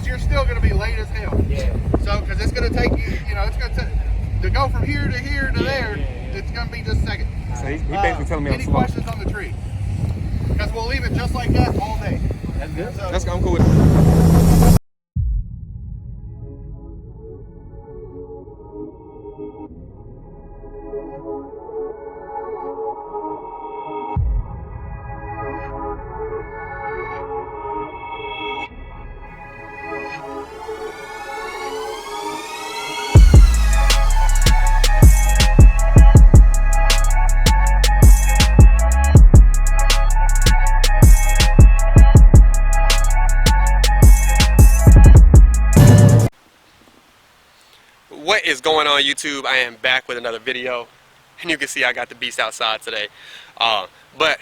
you're still going to be late as hell. Yeah. So, because it's going to take you, you know, it's going to go from here to here to there. It's going to be just a second. So he basically telling me I'm slow. Any questions on the tree? Because we'll leave it just like that all day. That's good. So, That's I'm cool with it. What is going on, YouTube? I am back with another video, and you can see I got the beast outside today. But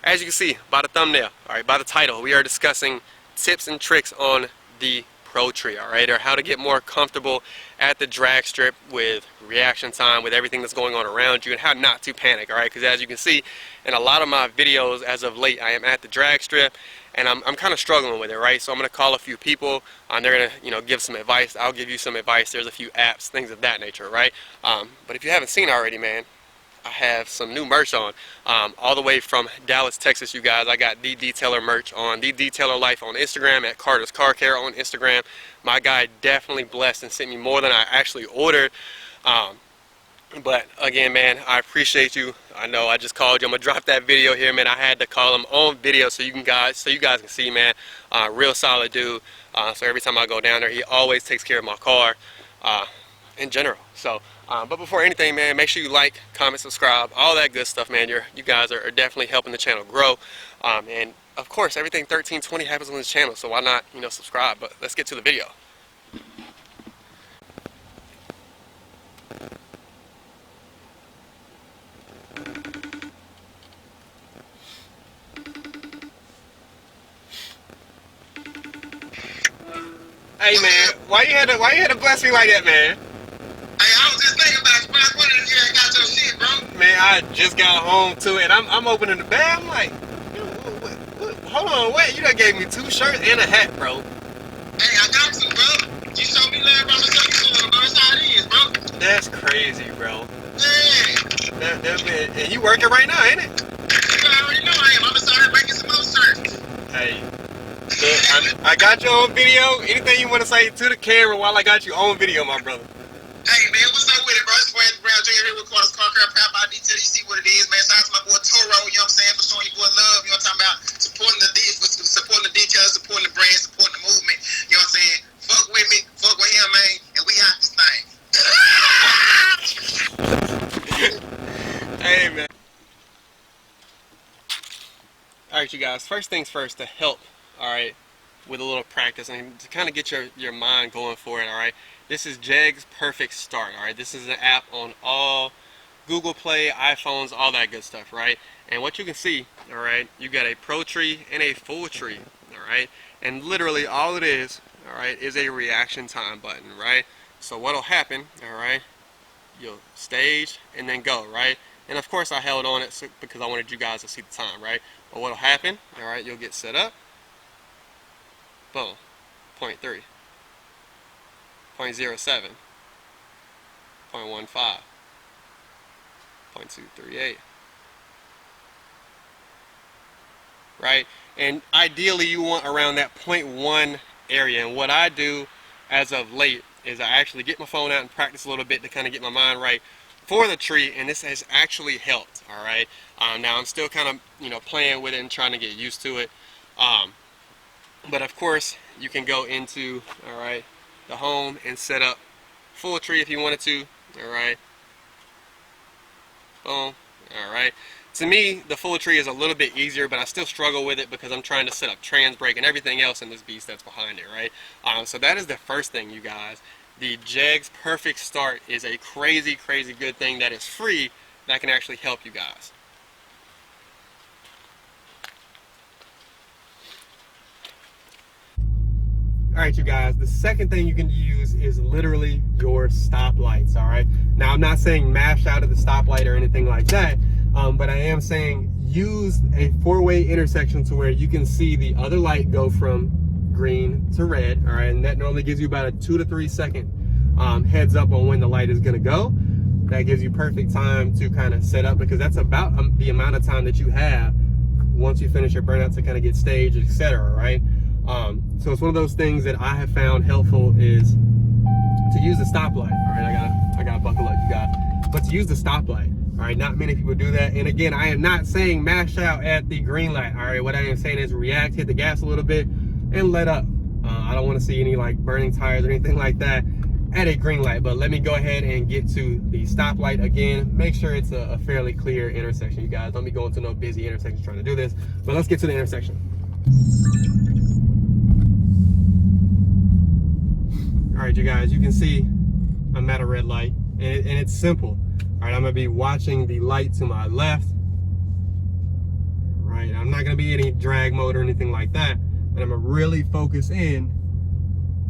as you can see by the thumbnail, all right, by the title, we are discussing tips and tricks on the Pro Tree, all right, or how to get more comfortable at the drag strip with reaction time, with everything that's going on around you, and how not to panic, all right? Because as you can see in a lot of my videos as of late, I am at the drag strip, and I'm kind of struggling with it, right? So I'm going to call a few people, and they're going to, you know, give some advice. I'll give you some advice. There's a few apps, things of that nature, right? But if you haven't seen already, man, I have some new merch on, all the way from Dallas, Texas, you guys. I got The Detailer merch on The Detailer Life on Instagram, at Carter's Car Care on Instagram. My guy definitely blessed and sent me more than I actually ordered. But again, man, I appreciate you. I know I just called you. I'm gonna drop that video here, man. I had to call him on video so you guys can see, man. Real solid dude. So every time I go down there, he always takes care of my car in general. So but before anything, man, make sure you like, comment, subscribe, all that good stuff, man. You guys are definitely helping the channel grow. And of course, everything 1320 happens on this channel, so why not, you know, subscribe? But let's get to the video. Hey man, why you had to bless me like that, man? Hey, I was just thinking about you, bro. I wondered if you ain't got your shit, bro. Man, I just got home to it. I'm opening the bag. I'm like, hold on, wait. You done gave me 2 shirts and a hat, bro. Hey, I got you, bro. You showed me love, bro. I'm gonna show you soon, bro. That's how it is, bro. That's crazy, bro. Yeah. And you working right now, ain't it? You already know I am. I'm gonna start making some more shirts. Hey, look, I got you on video. Anything you want to say to the camera while I got you on video, my brother? Hey, man, what's up with it, bro? It's Brad Brown Jr. here with Carter's Car Care, Pap by Detail. You see what it is, man. Shout out to my boy Toro, you know what I'm saying, for showing your boy love, you know what I'm talking about? Supporting the details, supporting the brand, supporting the movement, you know what I'm saying? Fuck with me, fuck with him, man, and we out this thing. Hey, man. Alright, you guys, first things first, to help, alright, with a little practice and to kind of get your mind going for it, alright? This is Jeg's Perfect Start, alright? This is an app on all Google Play, iPhones, all that good stuff, right? And what you can see, alright, you got a Pro Tree and a Full Tree, alright? And literally all it is, alright, is a reaction time button, right? So what'll happen, alright, you'll stage and then go, right? And of course I held on it because I wanted you guys to see the time, right? But what'll happen, alright, you'll get set up, boom, 0.3, 0.07, 0.15, 0.238, right? And ideally you want around that 0.1 area. And what I do as of late is I actually get my phone out and practice a little bit to kind of get my mind right for the tree, and this has actually helped, all right? Now I'm still kind of, you know, playing with it and trying to get used to it. But of course you can go into, all right, the home and set up Full Tree if you wanted to, all right? Boom, all right. To me, the Full Tree is a little bit easier, but I still struggle with it because I'm trying to set up trans brake and everything else in this beast that's behind it, right? So that is the first thing, you guys. The Jeg's Perfect Start is a crazy, crazy good thing that is free that can actually help you guys. Alright, you guys, the second thing you can use is literally your stoplights, alright? Now, I'm not saying mash out of the stoplight or anything like that, but I am saying use a 4-way intersection to where you can see the other light go from green to red, all right, and that normally gives you about a 2 to 3 second heads up on when the light is gonna go. That gives you perfect time to kind of set up, because that's about the amount of time that you have once you finish your burnout to kind of get staged, etc. Right? So it's one of those things that I have found helpful is to use the stoplight. All right, I gotta buckle up, you guys. But to use the stoplight, all right, not many people do that. And again, I am not saying mash out at the green light. All right, what I am saying is react, hit the gas a little bit, and let up. I don't want to see any like burning tires or anything like that at a green light. But let me go ahead and get to the stoplight again. Make sure it's a fairly clear intersection, you guys. Don't be going to no busy intersections trying to do this. But let's get to the intersection. All right, you guys, you can see I'm at a red light, and it's simple. All right, I'm gonna be watching the light to my left. Right, I'm not gonna be any drag mode or anything like that, but I'm gonna really focus in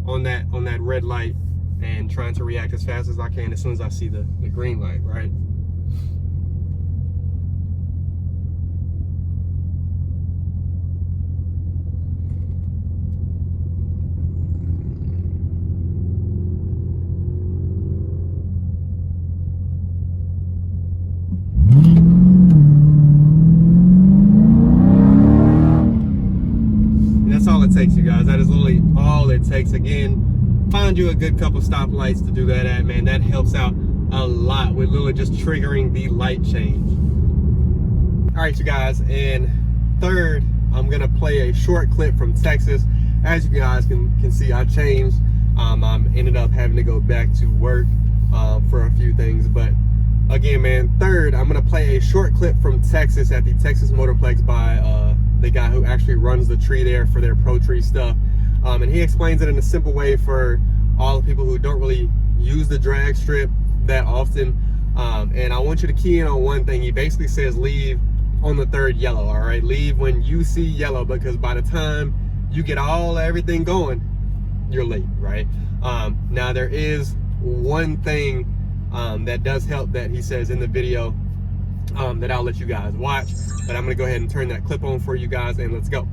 on that red light and trying to react as fast as I can as soon as I see the green light, right? That's all it takes, you guys. That is literally all it takes. Again, find you a good couple stoplights to do that at, man. That helps out a lot with literally just triggering the light change. All right, you guys, and third, I'm gonna play a short clip from Texas. As you guys can see, I changed. I ended up having to go back to work for a few things, but again, man, third, I'm gonna play a short clip from Texas at the Texas Motorplex by the guy who actually runs the tree there for their pro tree stuff. And he explains it in a simple way for all the people who don't really use the drag strip that often. And I want you to key in on one thing. He basically says leave on the third yellow, all right? Leave when you see yellow, because by the time you get everything going, you're late, right? Now there is one thing that does help that he says in the video that I'll let you guys watch, but I'm gonna go ahead and turn that clip on for you guys, and let's go.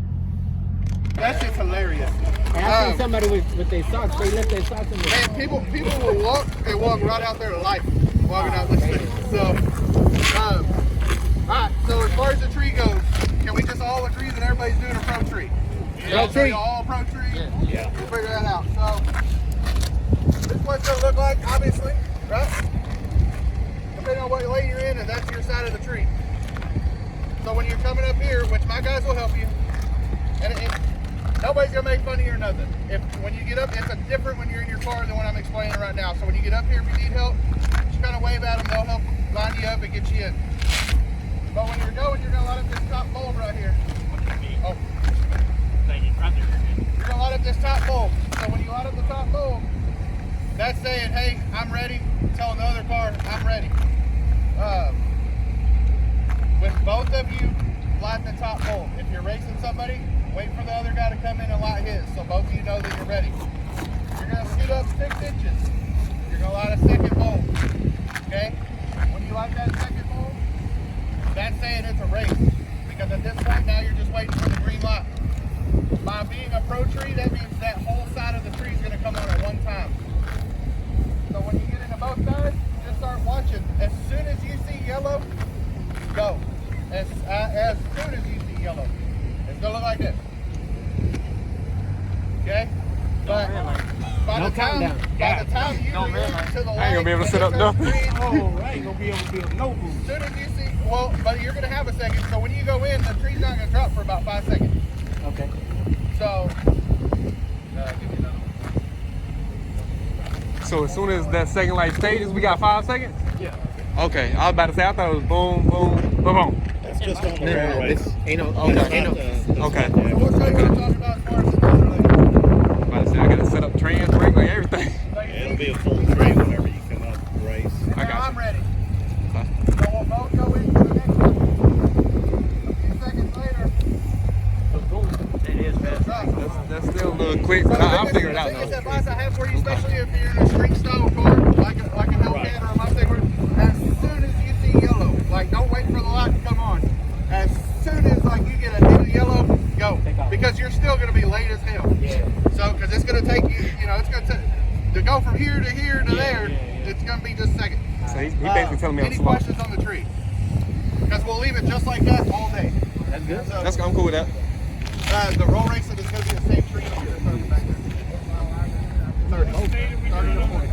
That's just hilarious. I seen somebody with their socks. They left their socks in there. Man, people will walk and walk right out there to life, walking out this thing. So, all right. So as far as the tree goes, can we just all agree that everybody's doing a pro tree? Pro tree. All pro tree. Yeah. We'll figure that out. So this is what it's gonna look like, obviously, right? Depending on what lane you're in, and that's your side of the tree. So when you're coming up here, which my guys will help you, and nobody's gonna make fun of you or nothing. When you get up, it's different when you're in your car than what I'm explaining right now. So when you get up here, if you need help, just kind of wave at them. They'll help line you up and get you in. But when you're going, you're gonna light up this top bulb right here. Oh, Thank you. Right there. you're gonna light up this top bulb. So when you light up the top bulb, that's saying, hey, I'm ready. Telling the other car, I'm ready. When both of you light the top bulb, if you're racing somebody, wait for the other guy to come in and light his, so both of you know that you're ready. You're gonna scoot up 6 inches. You're gonna light a second bulb. Okay? When you light that second bulb, that's saying it's a race. Because at this point now you're just waiting for the green light. By being a pro tree, that means that whole side of the tree is gonna come on at one time. So when you get into both sides, just start watching. As soon as you see yellow, go. As soon as you see yellow. It's gonna look like this. Okay? But by the time you move to the light, I ain't gonna be able to sit up nothing. Oh, I ain't gonna be able to build no boost. As soon as you see, well, but you're gonna have a second. So when you go in, the tree's not gonna drop for about 5 seconds. Okay. So, give me another one. So as soon as that second light stages, we got 5 seconds? Yeah. Okay, I was about to say, I thought it was boom, boom, boom, boom. It's just on the No, railway. this ain't no. Okay. Ain't no. Okay. We'll show you what I'm talking about as far as the related. About to say, I gotta set up trans brake, like everything. Like, It'll be a full tray whenever you come up and race. I got now you. I'm ready. Okay. So we'll both go into the next one. A few seconds later, It is fast. That's still a little quick, but I'll figure it out The biggest though. advice I have for you, especially if you're in a street style car, like a Hellcat or a Mustang, as soon as you see yellow, like don't wait for the light to come on. As soon as like you get a hit of yellow, go. Because you're still gonna be late as hell. Yeah. because it's going to take you, you know, it's going to go from here to here to there. It's going to be just a second. So he basically telling me I'm Any slow. questions on the tree? Because we'll leave it just like that all day. That's good. So, I'm cool with that. the roll racing is going to be the same tree here. 30 back there. 30. 30 to 40.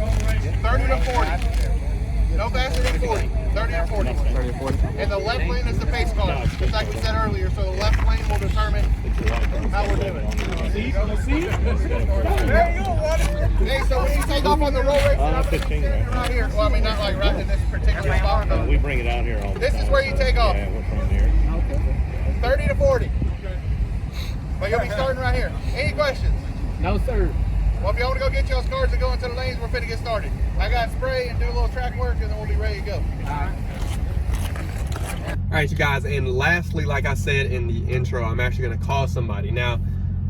30 to 40. No faster than 40. 30 to 40. 30 or 40. And the left lane is the pace car, just like we said earlier. So the left lane will determine how we're doing. There you go, buddy. Hey, so when you take off on the roll race, I'm 15, standing right here. Well, I mean, not like right in this particular spot, but We bring it out here all the this time. is where you take off. Yeah, we're from here. 30 to 40. But you'll be starting right here. Any questions? No, sir. Well, if you want to go get y'all's cars and go into the lanes, we're finna get started. I got spray and do a little track work, and then we'll be ready to go. All right, you guys, and lastly, like I said in the intro, I'm actually going to call somebody. Now,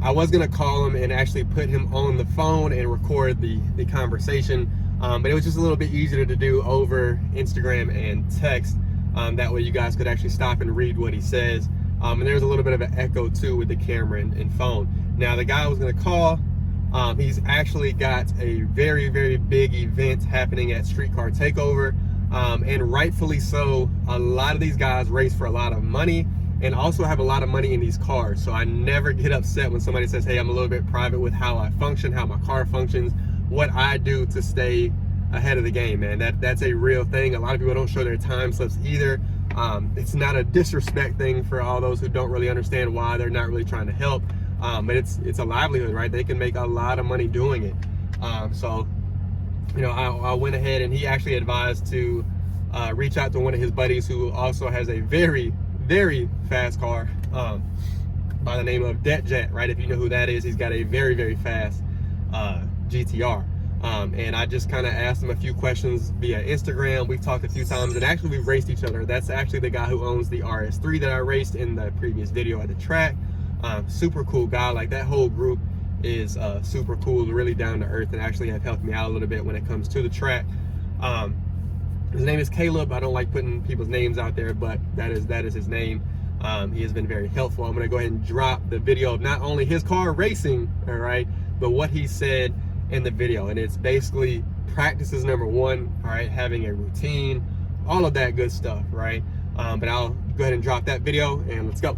I was going to call him and actually put him on the phone and record the conversation, but it was just a little bit easier to do over Instagram and text. That way you guys could actually stop and read what he says. And there's a little bit of an echo too with the camera and phone. Now, the guy I was going to call, he's actually got a very, very big event happening at Streetcar Takeover. And rightfully so. A lot of these guys race for a lot of money and also have a lot of money in these cars. So I never get upset when somebody says, hey, I'm a little bit private with how I function, how my car functions, what I do to stay ahead of the game, man. That's a real thing. A lot of people don't show their time slips either. It's not a disrespect thing for all those who don't really understand why they're not really trying to help. But it's a livelihood, right? They can make a lot of money doing it. So, you know, I went ahead and he actually advised to reach out to one of his buddies who also has a very, very fast car by the name of Jet, right? If you know who that is, he's got a very, very fast GTR. And I just kind of asked him a few questions via Instagram. We've talked a few times, and actually we've raced each other. That's actually the guy who owns the RS3 that I raced in the previous video at the track. Super cool guy. Like, that whole group is super cool, really down to earth, and actually have helped me out a little bit when it comes to the track. His name is Caleb. I don't like putting people's names out there, but that is his name. He has been very helpful. I'm gonna go ahead and drop the video of not only his car racing, all right, but what he said in the video. And it's basically practices number one, all right, having a routine, all of that good stuff, right? But I'll go ahead and drop that video and let's go.